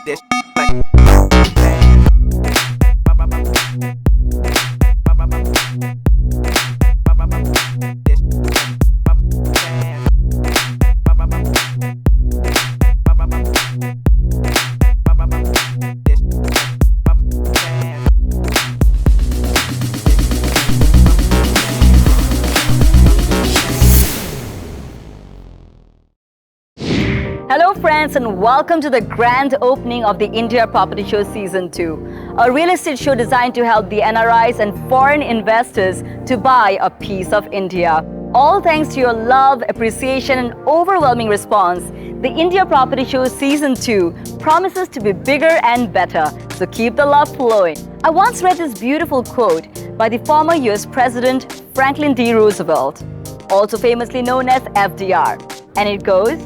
This like Hello friends and welcome to the grand opening of the India Property Show Season 2, a real estate show designed to help the NRIs and foreign investors to buy a piece of India. All thanks to your love, appreciation and overwhelming response, the India Property Show Season 2 promises to be bigger and better, so keep the love flowing. I once read this beautiful quote by the former US President Franklin D. Roosevelt, also famously known as FDR, and it goes,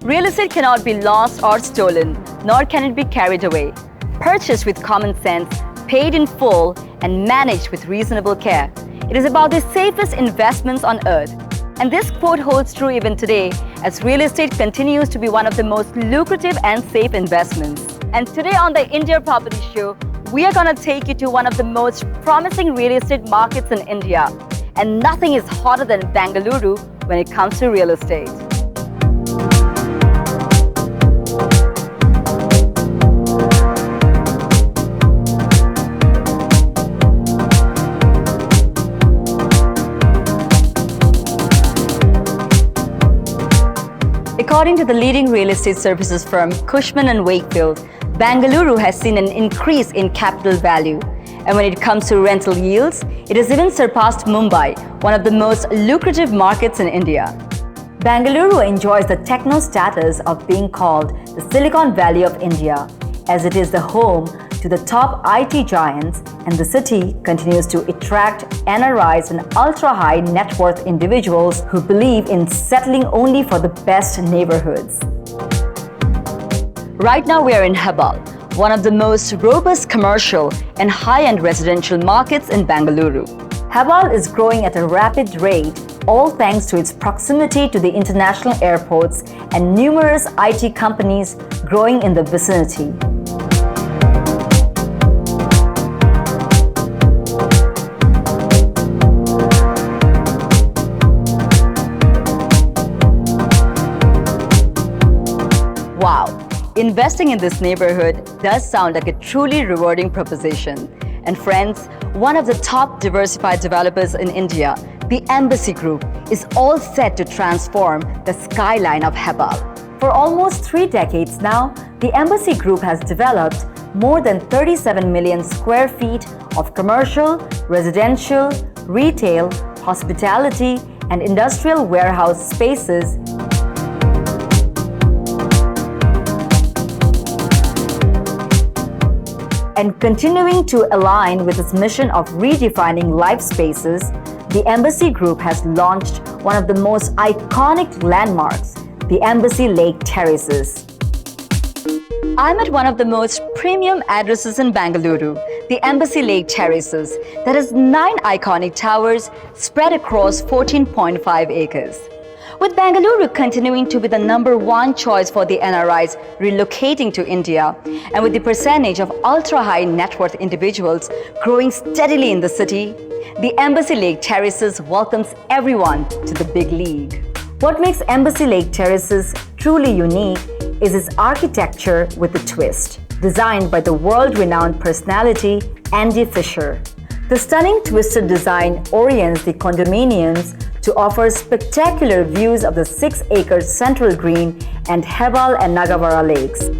"Real estate cannot be lost or stolen, nor can it be carried away. Purchased with common sense, paid in full, and managed with reasonable care. It is about the safest investments on earth." And this quote holds true even today, as real estate continues to be one of the most lucrative and safe investments. And today on the India Property Show, we are going to take you to one of the most promising real estate markets in India. And nothing is hotter than Bangalore when it comes to real estate. According to the leading real estate services firm Cushman & Wakefield, Bangalore has seen an increase in capital value. And when it comes to rental yields, it has even surpassed Mumbai, one of the most lucrative markets in India. Bangalore enjoys the techno status of being called the Silicon Valley of India, as it is the home to the top IT giants, and the city continues to attract NRIs and ultra-high net worth individuals who believe in settling only for the best neighborhoods. Right now we are in Hebbal, one of the most robust commercial and high-end residential markets in Bangalore. Hebbal is growing at a rapid rate, all thanks to its proximity to the international airports and numerous IT companies growing in the vicinity. Wow, investing in this neighborhood does sound like a truly rewarding proposition. And friends, one of the top diversified developers in India, the Embassy Group, is all set to transform the skyline of Hebbal. For almost 3 decades now, the Embassy Group has developed more than 37 million square feet of commercial, residential, retail, hospitality, and industrial warehouse spaces and continuing to align with its mission of redefining life spaces, the Embassy Group has launched one of the most iconic landmarks, the Embassy Lake Terraces. I'm at one of the most premium addresses in Bangalore, the Embassy Lake Terraces, that has 9 iconic towers spread across 14.5 acres. With Bangalore continuing to be the #1 choice for the NRIs relocating to India, and with the percentage of ultra-high net worth individuals growing steadily in the city, the Embassy Lake Terraces welcomes everyone to the big league. What makes Embassy Lake Terraces truly unique is its architecture with a twist, designed by the world-renowned personality Andy Fisher. The stunning twisted design orients the condominiums to offer spectacular views of the 6-acre Central Green and Hebbal and Nagavara lakes.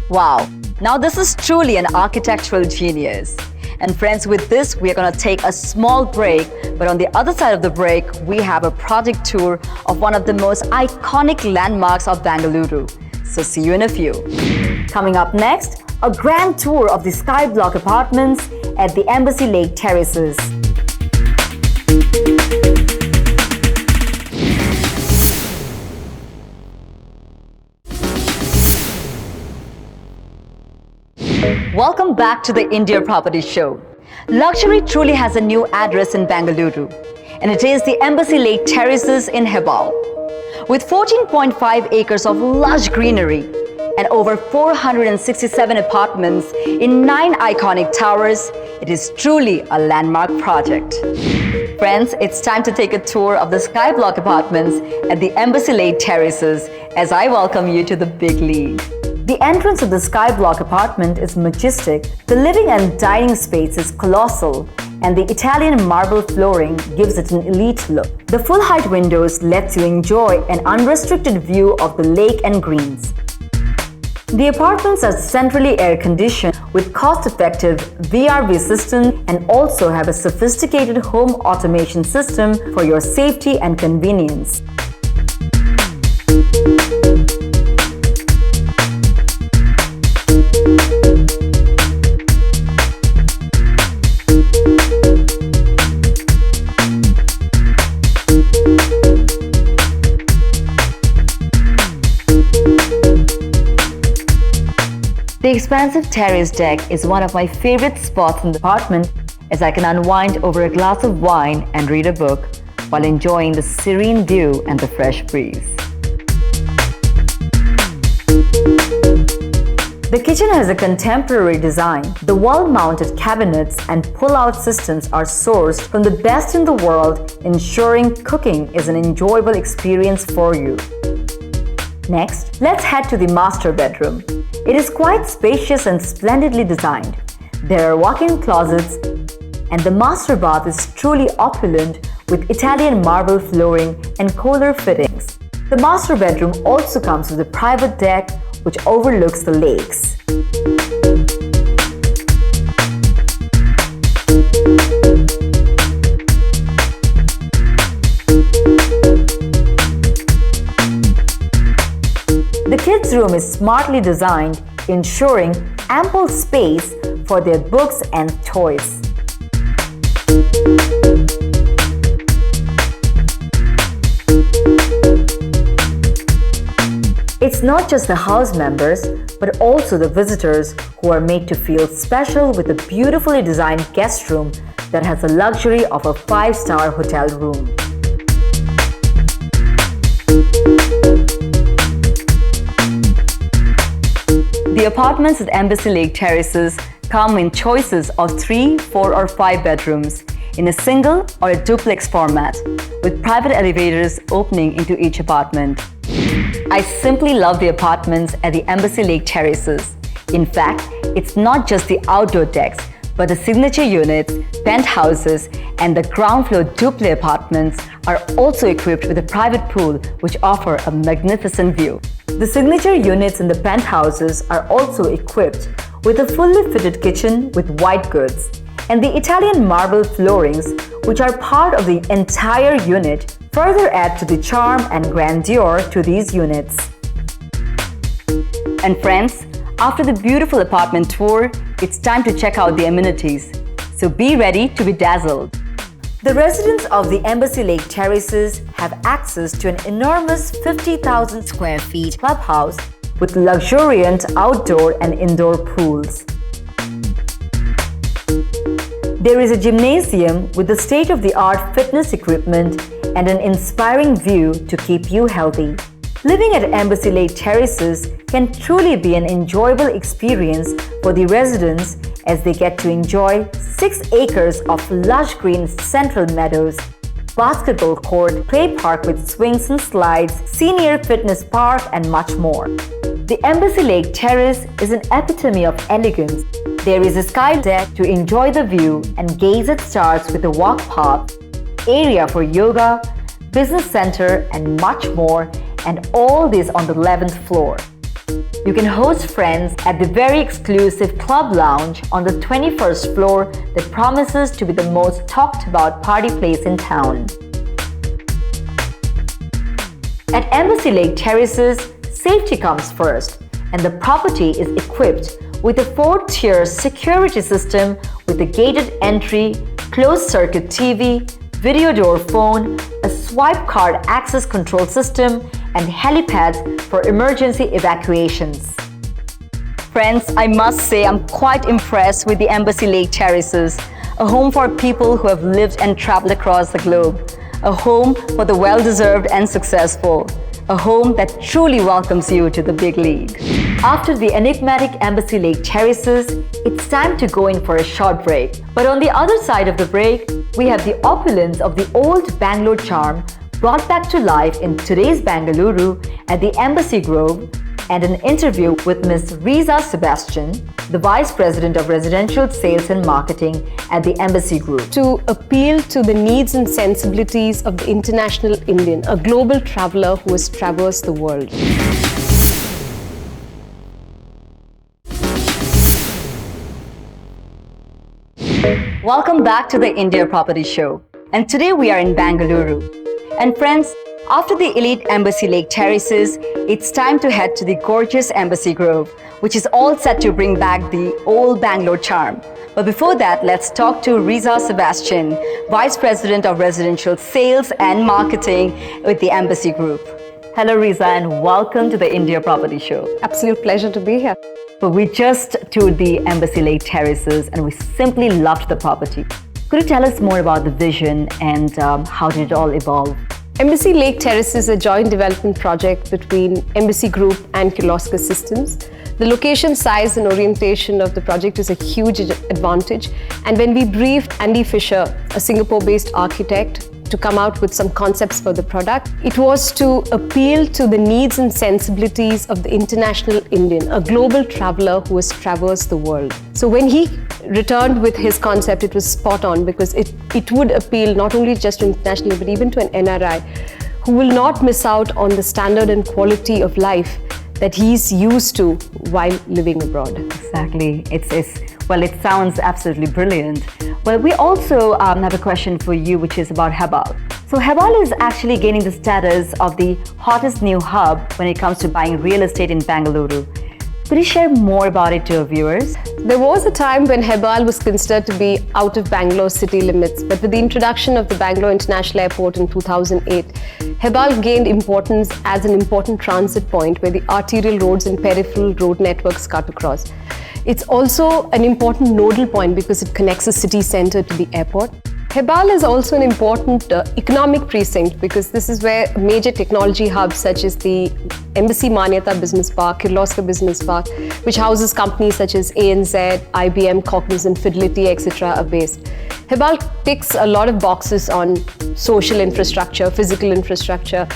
Wow, now this is truly an architectural genius. And friends, with this, we are going to take a small break, but on the other side of the break, we have a project tour of one of the most iconic landmarks of Bangalore. So see you in a few. Coming up next, a grand tour of the Skyblock apartments at the Embassy Lake Terraces. Welcome back to the India Property Show. Luxury truly has a new address in Bangalore, and it is the Embassy Lake Terraces in Hebbal. With 14.5 acres of lush greenery and over 467 apartments in 9 iconic towers, it is truly a landmark project. Friends, it's time to take a tour of the Skyblock apartments at the Embassy Lake Terraces as I welcome you to the big league. The entrance of the Skyblock apartment is majestic, the living and dining space is colossal, and the Italian marble flooring gives it an elite look. The full-height windows lets you enjoy an unrestricted view of the lake and greens. The apartments are centrally air-conditioned with cost-effective VRV system and also have a sophisticated home automation system for your safety and convenience. The expansive terrace deck is one of my favorite spots in the apartment as I can unwind over a glass of wine and read a book while enjoying the serene view and the fresh breeze. The kitchen has a contemporary design. The wall-mounted cabinets and pull-out systems are sourced from the best in the world, ensuring cooking is an enjoyable experience for you. Next, let's head to the master bedroom. It is quite spacious and splendidly designed. There are walk-in closets, and the master bath is truly opulent with Italian marble flooring and Kohler fittings. The master bedroom also comes with a private deck which overlooks the lakes. The kids' room is smartly designed, ensuring ample space for their books and toys. It's not just the house members, but also the visitors who are made to feel special with a beautifully designed guest room that has the luxury of a 5-star hotel room. The apartments at Embassy Lake Terraces come in choices of 3, 4 or 5 bedrooms in a single or a duplex format with private elevators opening into each apartment. I simply love the apartments at the Embassy Lake Terraces. In fact, it's not just the outdoor decks, but the signature units, penthouses, and the ground floor duplex apartments are also equipped with a private pool which offer a magnificent view. The signature units in the penthouses are also equipped with a fully fitted kitchen with white goods, and the Italian marble floorings, which are part of the entire unit, further add to the charm and grandeur to these units. And friends, after the beautiful apartment tour, it's time to check out the amenities. So be ready to be dazzled. The residents of the Embassy Lake Terraces have access to an enormous 50,000 square feet clubhouse with luxuriant outdoor and indoor pools. There is a gymnasium with the state-of-the-art fitness equipment and an inspiring view to keep you healthy. Living at Embassy Lake Terraces can truly be an enjoyable experience for the residents as they get to enjoy 6 acres of lush green central meadows, basketball court, play park with swings and slides, senior fitness park, and much more. The Embassy Lake Terrace is an epitome of elegance. There is a sky deck to enjoy the view and gaze at stars with a walk path, area for yoga, business center, and much more, and all this on the 11th floor. You can host friends at the very exclusive club lounge on the 21st floor that promises to be the most talked about party place in town. At Embassy Lake Terraces, safety comes first, and the property is equipped with a 4-tier security system with a gated entry, closed-circuit TV, video door phone, a swipe card access control system, and helipads for emergency evacuations. Friends, I must say I'm quite impressed with the Embassy Lake Terraces, a home for people who have lived and traveled across the globe, a home for the well-deserved and successful, a home that truly welcomes you to the big league. After the enigmatic Embassy Lake Terraces, it's time to go in for a short break. But on the other side of the break, we have the opulence of the old Bangalore charm brought back to life in today's Bengaluru at the Embassy Grove, and an interview with Ms. Riza Sebastian, the Vice President of Residential Sales and Marketing at the Embassy Group. To appeal to the needs and sensibilities of the international Indian, a global traveler who has traversed the world. Welcome back to the India Property Show. And today we are in Bengaluru. And friends, after the elite Embassy Lake Terraces, it's time to head to the gorgeous Embassy Grove, which is all set to bring back the old Bangalore charm. But before that, let's talk to Riza Sebastian, Vice President of Residential Sales and Marketing with the Embassy Group. Hello Riza, and welcome to the India Property Show. Absolute pleasure to be here. But we just toured the Embassy Lake Terraces and we simply loved the property. Could you tell us more about the vision and how did it all evolve? Embassy Lake Terraces is a joint development project between Embassy Group and Kirloskar Systems. The location, size and orientation of the project is a huge advantage. And when we briefed Andy Fisher, a Singapore-based architect, to come out with some concepts for the product, it was to appeal to the needs and sensibilities of the international Indian, a global traveler who has traversed the world. So when he returned with his concept, it was spot on because it would appeal not only just to internationally, but even to an NRI who will not miss out on the standard and quality of life that he's used to while living abroad. Exactly. Well, it sounds absolutely brilliant. Well, we also have a question for you, which is about Hebbal. So Hebbal is actually gaining the status of the hottest new hub when it comes to buying real estate in Bengaluru. Could you share more about it to our viewers? There was a time when Hebbal was considered to be out of Bangalore city limits, but with the introduction of the Bangalore International Airport in 2008, Hebbal gained importance as an important transit point where the arterial roads and peripheral road networks cut across. It's also an important nodal point because it connects the city centre to the airport. Hebbal is also an important economic precinct because this is where major technology hubs such as the Embassy Manyata Business Park, Kirloskar Business Park, which houses companies such as ANZ, IBM, Cognizant, Fidelity, etc. are based. Hebbal ticks a lot of boxes on social infrastructure, physical infrastructure,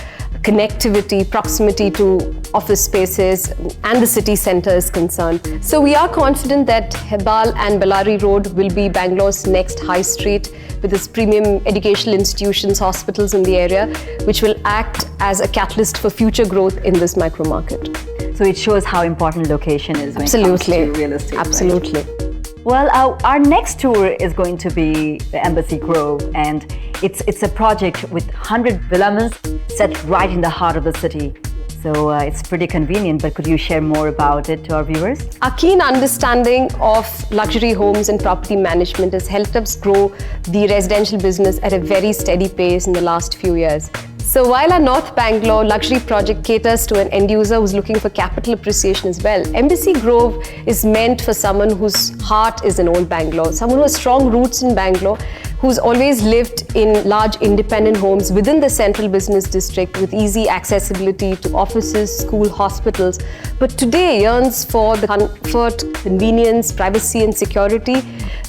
connectivity, proximity to office spaces, and the city centre is concerned. So we are confident that Hebbal and Bellary Road will be Bangalore's next high street with its premium educational institutions, hospitals in the area, which will act as a catalyst for future growth in this micro market. So it shows how important location is when it comes to real estate. Absolutely. Right? Well, our next tour is going to be the Embassy Grove, and it's a project with 100 villas set right in the heart of the city. So it's pretty convenient, but could you share more about it to our viewers? Our keen understanding of luxury homes and property management has helped us grow the residential business at a very steady pace in the last few years. So while our North Bangalore luxury project caters to an end user who's looking for capital appreciation as well, Embassy Grove is meant for someone whose heart is in old Bangalore, someone who has strong roots in Bangalore, who's always lived in large independent homes within the central business district with easy accessibility to offices, school, hospitals, but today yearns for the comfort, convenience, privacy and security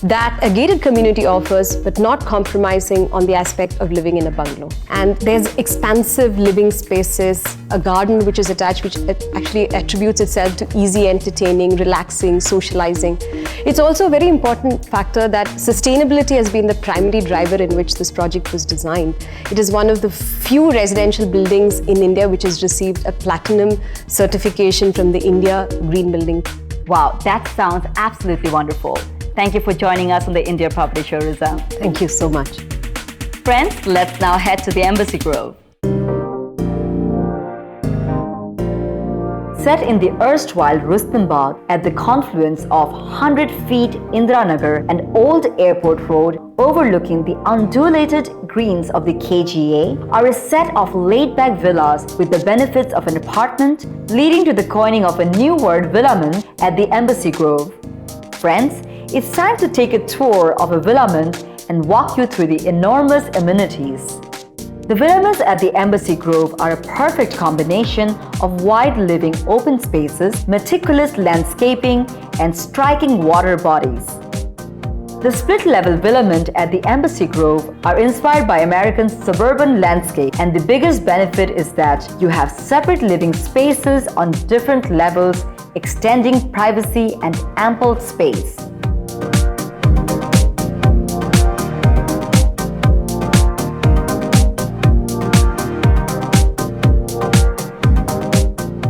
that a gated community offers, but not compromising on the aspect of living in a bungalow. And there's expansive living spaces, a garden which is attached, which actually attributes itself to easy entertaining, relaxing, socializing. It's also a very important factor that sustainability has been the primary driver in which this project was designed. It is one of the few residential buildings in India which has received a platinum certification from the India Green Building. Wow, that sounds absolutely wonderful. Thank you for joining us on the India Property Show, Riza. Thank you so much. Friends, let's now head to the Embassy Grove. Set in the erstwhile Rustam Bagh at the confluence of 100 feet Indiranagar and Old Airport Road overlooking the undulated greens of the KGA are a set of laid-back villas with the benefits of an apartment, leading to the coining of a new word, villaman, at the Embassy Grove. Friends, it's time to take a tour of a villaman and walk you through the enormous amenities. The villas at the Embassy Grove are a perfect combination of wide living open spaces, meticulous landscaping, and striking water bodies. The split-level villaments at the Embassy Grove are inspired by American suburban landscape, and the biggest benefit is that you have separate living spaces on different levels, extending privacy and ample space.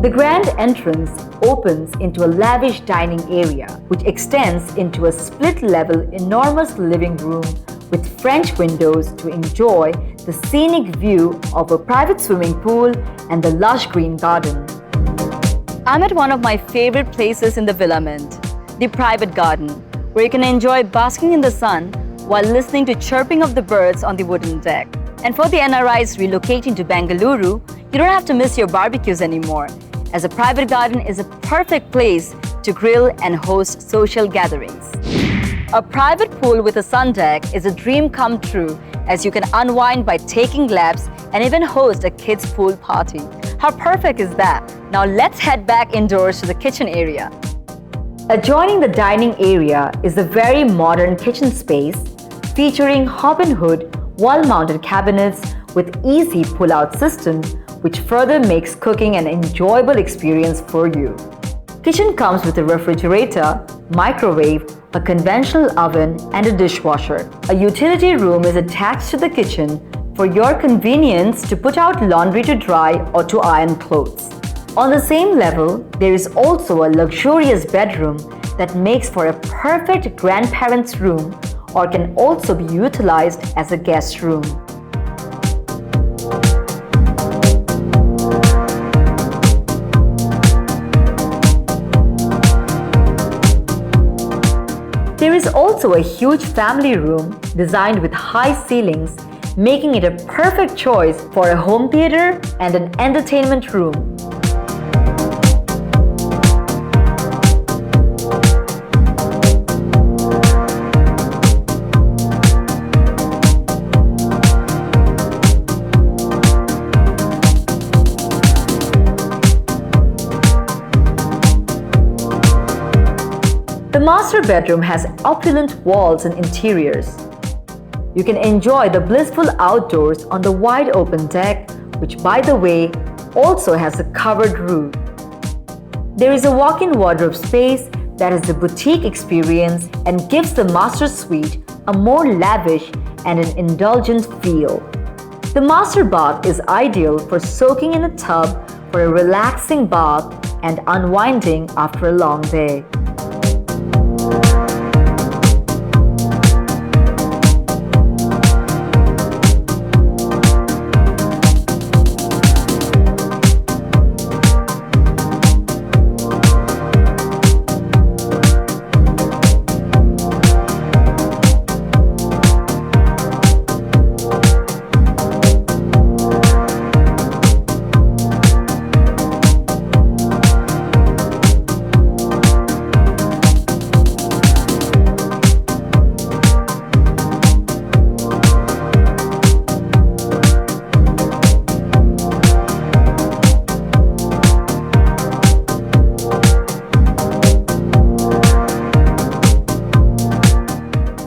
The grand entrance opens into a lavish dining area, which extends into a split-level enormous living room with French windows to enjoy the scenic view of a private swimming pool and the lush green garden. I'm at one of my favorite places in the villamint, the private garden, where you can enjoy basking in the sun while listening to chirping of the birds on the wooden deck. And for the NRIs relocating to Bangalore, you don't have to miss your barbecues anymore, as a private garden is a perfect place to grill and host social gatherings. A private pool with a sun deck is a dream come true, as you can unwind by taking laps and even host a kids' pool party. How perfect is that? Now let's head back indoors to the kitchen area. Adjoining the dining area is a very modern kitchen space featuring hob and hood wall-mounted cabinets with easy pull-out system, which further makes cooking an enjoyable experience for you. Kitchen comes with a refrigerator, microwave, a conventional oven, and a dishwasher. A utility room is attached to the kitchen for your convenience to put out laundry to dry or to iron clothes. On the same level, there is also a luxurious bedroom that makes for a perfect grandparents' room or can also be utilized as a guest room. There is also a huge family room designed with high ceilings, making it a perfect choice for a home theater and an entertainment room. The master bedroom has opulent walls and interiors. You can enjoy the blissful outdoors on the wide open deck, which, by the way, also has a covered roof. There is a walk-in wardrobe space that is a boutique experience and gives the master suite a more lavish and an indulgent feel. The master bath is ideal for soaking in a tub for a relaxing bath and unwinding after a long day.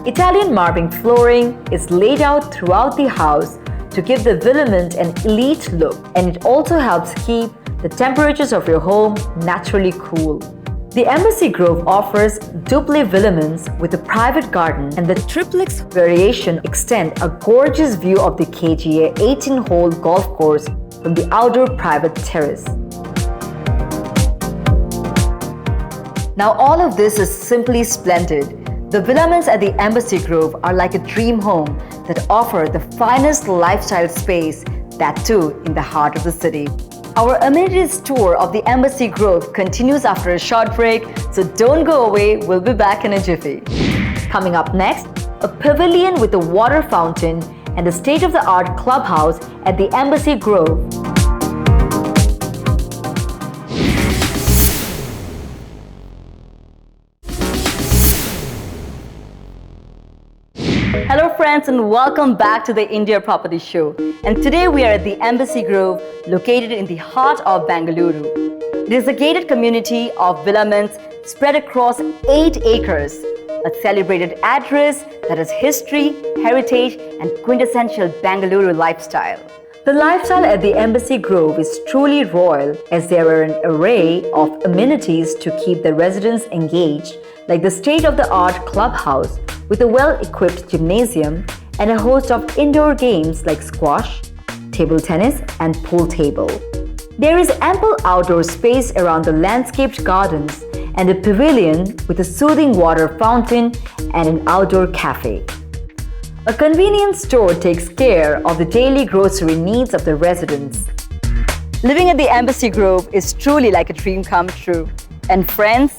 Italian marbling flooring is laid out throughout the house to give the villamint an elite look, and it also helps keep the temperatures of your home naturally cool. The Embassy Grove offers duple villaments with a private garden, and the triplex variation extend a gorgeous view of the KGA 18-hole golf course from the outdoor private terrace. Now all of this is simply splendid. The villaments at the Embassy Grove are like a dream home that offer the finest lifestyle space, that too in the heart of the city. Our amenities tour of the Embassy Grove continues after a short break, so don't go away, we'll be back in a jiffy. Coming up next, a pavilion with a water fountain and a state-of-the-art clubhouse at the Embassy Grove. Hello friends. friends, and welcome back to the India Property Show. And today we are at the Embassy Grove, located in the heart of Bangalore. It is a gated community of villaments spread across 8 acres, a celebrated address that has history, heritage, and quintessential Bangalore lifestyle. The lifestyle at the Embassy Grove is truly royal, as there are an array of amenities to keep the residents engaged, like the state-of-the-art clubhouse with a well-equipped gymnasium and a host of indoor games like squash, table tennis, and pool table. There is ample outdoor space around the landscaped gardens and a pavilion with a soothing water fountain and an outdoor cafe. A convenience store takes care of the daily grocery needs of the residents. Living at the Embassy Grove is truly like a dream come true. And friends,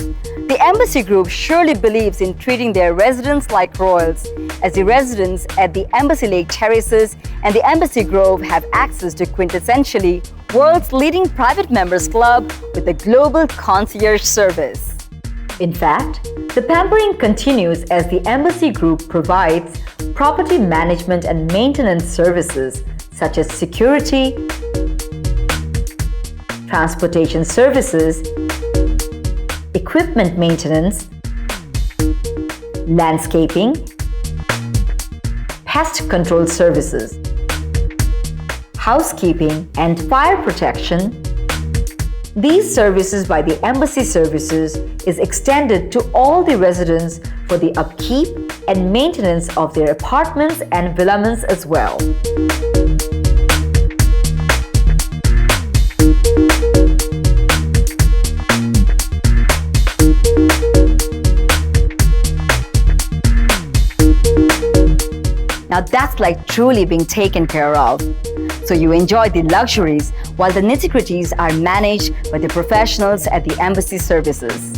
the Embassy Group surely believes in treating their residents like royals, as the residents at the Embassy Lake Terraces and the Embassy Grove have access to quintessentially world's leading private members club with a global concierge service. In fact, the pampering continues as the Embassy Group provides property management and maintenance services such as security, transportation services, equipment maintenance, landscaping, pest control services, housekeeping, and fire protection. These services by the Embassy Services is extended to all the residents for the upkeep and maintenance of their apartments and villaments as well. Now that's like truly being taken care of. So you enjoy the luxuries while the nitty-gritties are managed by the professionals at the Embassy Services.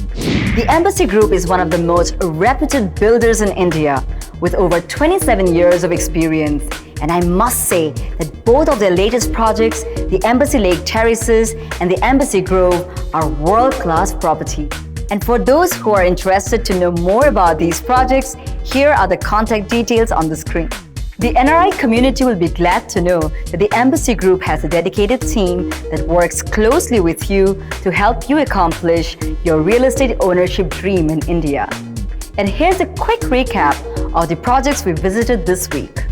The Embassy Group is one of the most reputed builders in India with over 27 years of experience. And I must say that both of their latest projects, the Embassy Lake Terraces and the Embassy Grove, are world-class property. And for those who are interested to know more about these projects, here are the contact details on the screen. The NRI community will be glad to know that the Embassy Group has a dedicated team that works closely with you to help you accomplish your real estate ownership dream in India. And here's a quick recap of the projects we visited this week.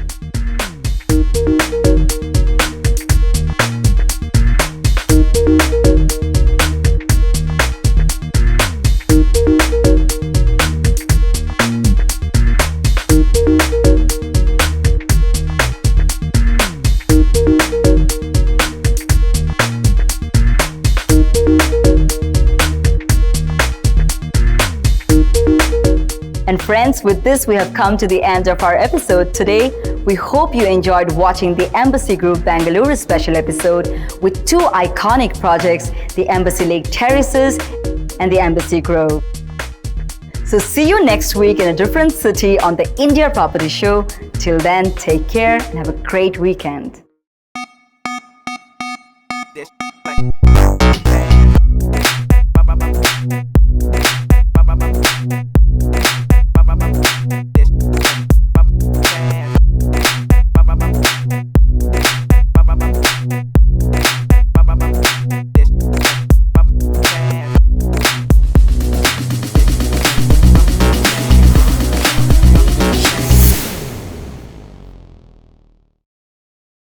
And friends, with this, we have come to the end of our episode today. We hope you enjoyed watching the Embassy Group Bangalore special episode with 2 iconic projects, the Embassy Lake Terraces and the Embassy Grove. So see you next week in a different city on the India Property Show. Till then, take care and have a great weekend.